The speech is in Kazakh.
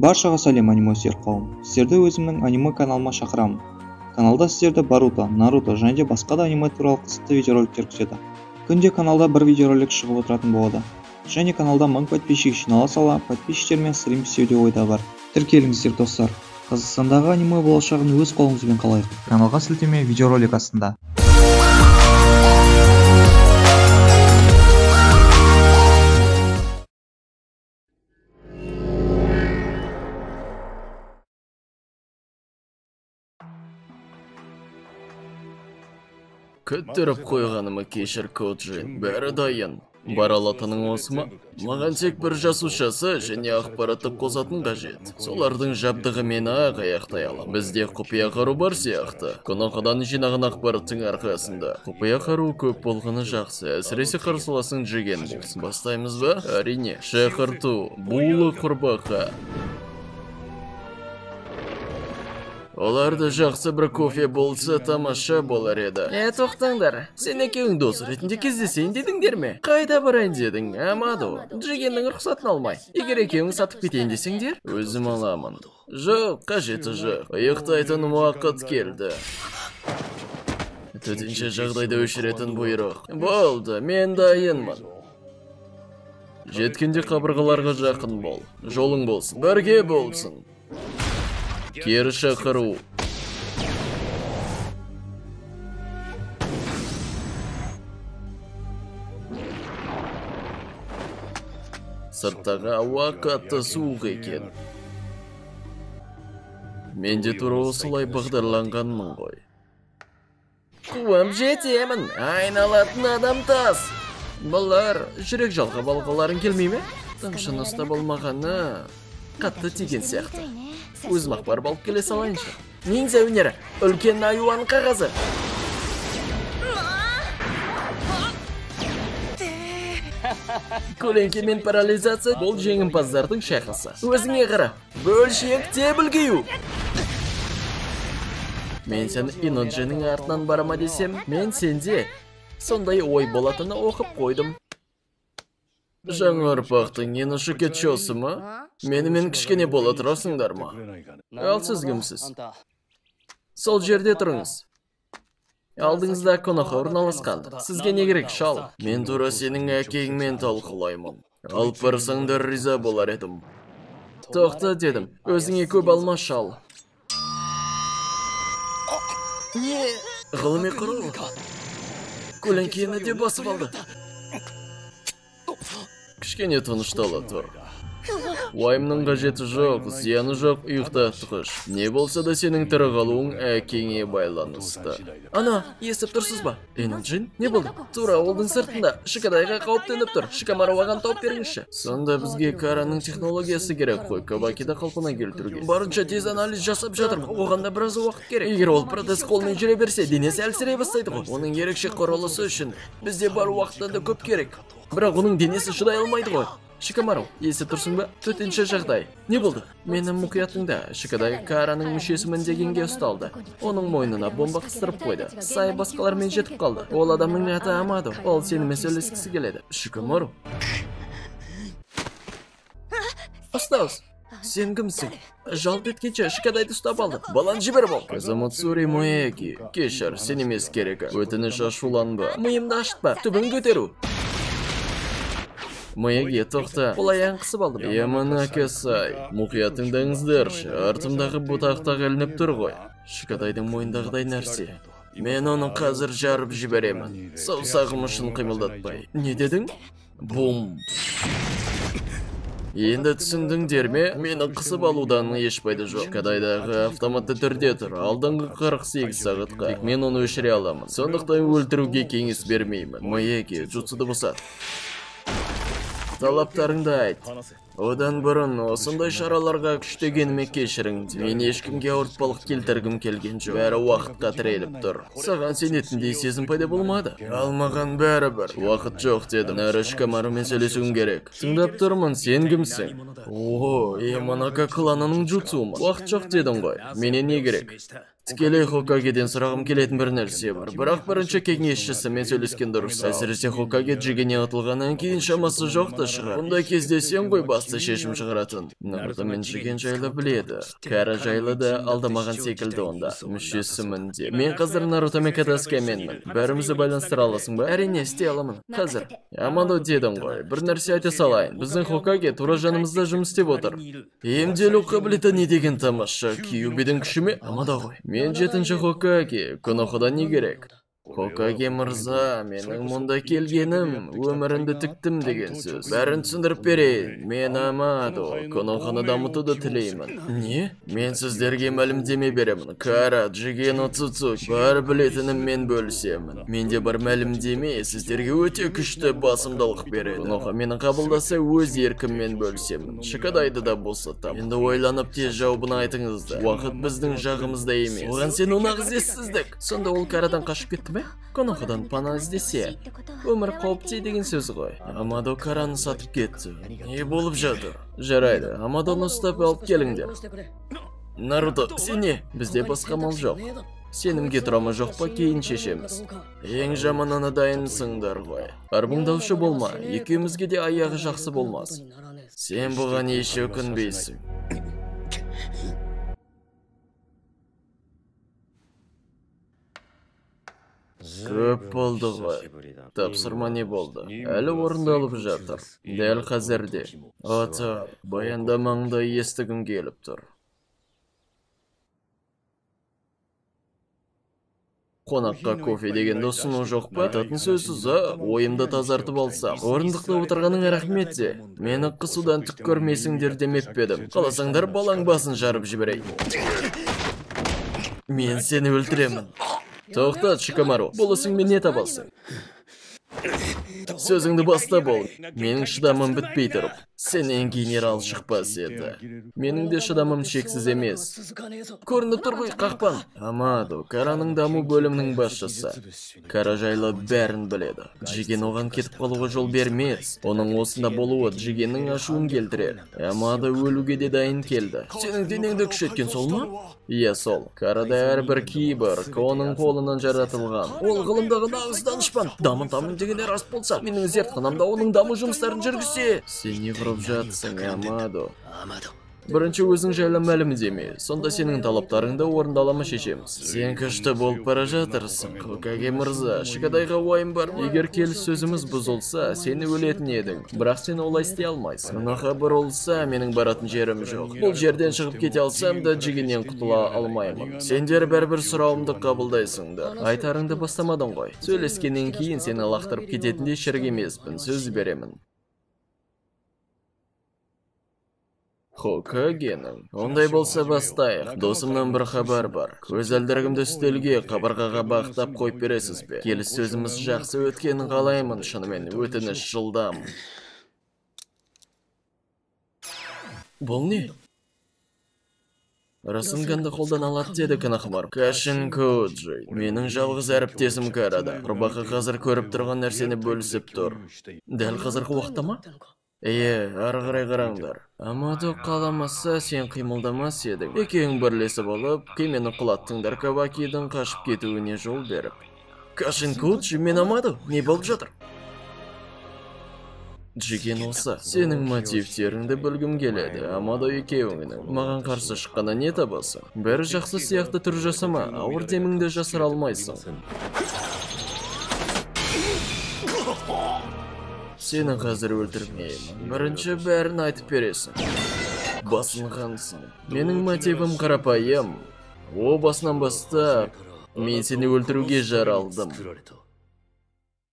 Баршаға сәлем аниме сүйер қауым. Сіздерді өзімнің аниме каналыма шақырамын. Каналда сіздерді Боруто, Наруто және де басқа да аниме туралы қызықты видеороликтер күтеді. Күнде каналда бір видеоролик шығып отыратын болады. Және каналда 1000 подписчик жинала сала, подписчиктермен стрим істеуде ойда бар. Тіркеліңіздер достар. Қазақстандағы аниме болашағын өз қолыңызбен қалайық. Каналға сілтеме видеоролик астында. Күттіріп қойғанымы кешір Коджи, бәрі дайын. Бар алатының осы ма? Маған тек бір жасушасы және ақпараттық қосатын қажет. Солардың жабдығы мені аяқтай алам. Бізде құпия қару бар сияқты. Қонақадан жинаған ақпараттың арқасында. Құпия қару көп болғаны жақсы, әсіресе қарсыласың жеген болсын. Бастаймыз ба? Әрине. Шақырту, булы құрбақа. Оларды жақсы бір кофе болса тамаша болар еді. Тоқтаңдар, сен екеуің дос ретінде кездесейін дедіңдер ме? Қайда барайын дедің, Амадо? Джигеннің рұқсатын алмай. Егер екеуің сатып кетейін десеңдер, өзім аламын. Жоқ, қажеті жоқ. Ұйықтайтын уақыт келді. Төтенше жағдайда өшіретін бұйрық. Болды, мен дайынмын. Жеткенде қабырғаларға жақын бол. Жолың болсын, бірге болсын. Кері шақыру. Сырттағы ауа қатты суық екен. Мен де тура осылай бағдарланғанмын ғой. Қуам жетемін, айналатын адам тас. Бұлар жүрек жалға балғаларын келмей ме? Тамшын ұстап болмағаны қатты тиген сияқты. Өзім ақпар болып келе салайыншы. Ниндзя өнері, үлкен аюан қағазы. Көлеңке мен парализация бұл жеңімпаздардың шайқасы. Өзіңе қара, бөлшек тебілгею. Мен сен Инодженің артынан барама десем, мен сенде сондай ой болатыны оқып қойдым. Жаңа ұрпақтың ені шүкетшосы ма? Менімен кішкене бола тұрасыңдар ма? Ал сіз кімсіз? Сол жерде тұрыңыз. Алдыңызда қонақа орналасқан. Сізге не керек, шал? Мен тура сенің әкеңмен талқылаймын. Алып барсаңдар риза болар едім. Тоқта дедім, өзіңе көп алма, шал. Не? Ғылыми құрыл. Көлеңкені де басып алды. Кішкене тыныштала тұр. Уайымның қажеті жоқ, зияны жоқ, ұйықта тұқыш. Не болса да сенің тірі қалуың әкеңе байланысты. Ана, естіп тұрсыз ба? Иноджен, не болды? Тура олдың сыртында. Шикадайға қауіп төніп тұр. Шикамару аған тауып беріңізші. Сонда бізге Караның технологиясы керек қой, Кабакида қалпына келтіруге. Барынша тез анализ жасап жатырмын. Оғанда біраз уақыт керек. Егер ол протез қолмен жүре берсе, денесі әлсірей бастайды ғой. Оның ерекше құрылысы үшін бізде бар уақыттан да көп керек. Бірақ оның денесі шыдай алмайды ғой. Шикамару, есі тұрсың ба? Төтенше жағдай. Не болды? Менің мұқиятыңда Шикадай Караның мүшесімін дегенге ұсталды. Оның мойнына бомба қыстырып қойды. Сай басқалармен жетіп қалды. Ол адамның аты Амадо. Ол сенімен сөйлескісі келеді. Шикамару. Ұстаз, сен кімсің? Жалт еткенше Шикадайды ұстап алды. Балан жібер бол. Казамацури Моэки. Кешір, сен емес керек. Өтініш ашуланба. Миымды ашытпа. Түбін көтеру. Моэги, тоқта. Бұл аяғын қысып алдым. Яманака сай. Мұқиятыңдаңыздаршы. Артымдағы бұтақтағы ілініп тұр ғой. Шикадайдың мойындағыдай нәрсе. Мен оны қазір жарып жіберемін. Саусағым үшін қимылдатпай. Не дедің? Бум. Енді түсіндіңдер ме? Мені қысып алудан ешпайды жоқ. Шикадайдағы автоматты түрде тұр. Алдыңғы 48 сағатқа. Тек мен оны өшіре аламын. Сондықтан өлтіруге кеңес бермеймін. Моэги, jutsuды бұсат. Талаптарыңды айт. Одан бұрын осындай шараларға күштегеніме кешіріңдер. Мен ешкімге ауыртпалық келтіргім келген жоқ. Бәрі уақытқа тіреліп тұр. Саған сенетіндей сезім пайда болмады. Ал маған бәрібір. Уақыт жоқ дедім. Нәрі Шикамарумен сөйлесуім керек. Тыңдап тұрмын, сен кімсің? О, Яманака кланының jutsuы ма? Уақыт жоқ дедің ғой. Менен не керек? Тікелей Хокагеден сұрағым келетін бір нәрсе бар. Бірақ бірінші кеңесшісі мен сөйлескен дұрыс. Әсіресе Хокаге Джигенге атылғаннан кейін шамасы жоқ та шығар. Бұндай кезде сен ғой басты жақсы шешім шығаратын. Наруто мен Джиген жайлы біледі. Кара жайлы да алдамаған секілді онда. Мүшесімін де. Мен қазір Наруто мен Кадасукеменмін. Бәрімізді байланыстыра аласың ба? Әрине, істей аламын. Қазір. Амадо дедім ғой. Бір нәрсе айта салайын. Біздің Хокаге тура жанымызда жұмыс істеп отыр. Емделу қабілеті не деген тамаша? Киюбидің күші ме? Амадо ғой. Мен 7-ші Хокаге. Коноходан не керек? Хокаге мырза, менің мұнда келгенім, өмірінді тіктім деген сөз. Бәрін түсіндіріп берейін. Мен Амадо, Коноханы дамытуды тілеймін. Не? Мен сіздерге мәлімдеме беремін. Кара, Джиген, Оцуцуки, бар білетінім мен бөлісемін. Менде бар мәлімдеме сіздерге өте күшті басымдалық береді. Коноха мені қабылдаса өз еркіммен бөлісемін. Шикадайды да босатам. Енді ойланып тез жауабын айтыңыздар. Уақыт біздің жағымызда емес. Оған сен нағыз ессіздік. Сонда ол Карадан қашып кетті ме? Конохадан пана іздесе, өмір қауіпте деген сөз ғой. Амадо Караны сатып кетті. Не болып жатыр? Жарайды, Амадоны ұстап алып келіңдер. Наруто, сен не? Бізде басқа мал жоқ. Сенімге тұрамы жоқ па, кейін шешеміз. Ең жаманына дайынсыңдар ғой. Арбыңдаушы болма, екеумізге де аяғы жақсы болмас. Сен бұған еш өкінбейсің. Көп болды ғой. Тапсырма не болды? Әлі орындалып жатыр. Дәл қазірде. Ата, баяндамаңды естігім келіп тұр. Қонаққа кофе деген досыну жоқ па? Айтатын сөзсіз, ойымды тазартып алсам. Орындықта отырғаның рахмет де. Мені қысудан түк көрмесіңдер демеп педім. Қаласаңдар балаң басын жарып жіберейін. Мен сені өлтіремін. Тоқтат, Шикамару, бұл ісіңмен не табалсың? Сөзіңді баста бол. Менің шыдамым бітпей тұрып, сенен генерал шықпас еді. Менің де шыдамым шексіз емес. Көрініп тұр ғой қақпан. Амадо, Караның даму бөлімінің басшысы. Кара жайлы бәрін біледі. Джиген оған кетіп қалуға жол бермес. Оның осында болуы Джигеннің ашуын келтірер. Амадо өлуге де дайын келді. Сенің денеңді күшеткен сол ма? Иә, сол. Карада әрбір киборг оның қолынан жаратылған. Ол ғылымдағы нағыз данышпан. Дамын дегені рас болса, менің зертханамда оның даму жұмыстарын жүргізе. Сен не құрып жатсың, Амадо? Бірінші өзің жайлы мәлімдеме. Сонда сенің талаптарыңды орындалама шешеміз. Сен күшті болып бара жатырсың, Хокаге мырза. Шикадайға уайым бар. Егер келіссөзіміз бұзылса, сені өлетін едің. Бірақ сен олай істей алмайсың. Наха бұрылса, менің баратын жерім жоқ. Бұл жерден шығып кете алсам да Джигеннен құтыла алмаймын. Сендер бәрбір сұрауымды қабылдайсыңдар. Айтарыңды бастамадың ғой. Сөйлескеннен кейін сені лақтырып кететіндей шірік емеспін. Сөз беремін. Хокагенің. Ондай болса бастайық. Досымнан бір хабар бар. Көзәлдірігімді үстелге, қабырғаға бағыттап қойып бересіз бе? Келіссөзіміз жақсы өткенін қалаймын, шынымен өтініш жылдам. Бұл не? Расынганды қолдан алады деді Канахамару. Кашин Коджи. Менің жалғыз әріптесім Карада. Ұрбақы қазір көріп тұрған нәрсені бөлісіп тұр. Дәл қазіргі уақытта ма? Ары қарай қараңдар. Амадо қаламаса сен қимылдамас едің. Екеуің бірлесіп алып, кемені құлаттыңдар Кавакидің қашып кетуіне жол беріп. Кашин Коджи, мен Амадо, не болып жатыр? Джиген олса, сенің мотивтеріңді білгім келеді. Амадо екеуіңнің маған қарсы шыққаны не табасың? Бәрі жақсы сияқты түр жасама, ауыр деміңді жасыра алмайсың. Сені қазір өлтірмеймін. Бірінші бәрін айтып бересің. Басынғансың. Менің мотивім қарапайым. О басынан бастап, мен сені өлтіруге жаралдым.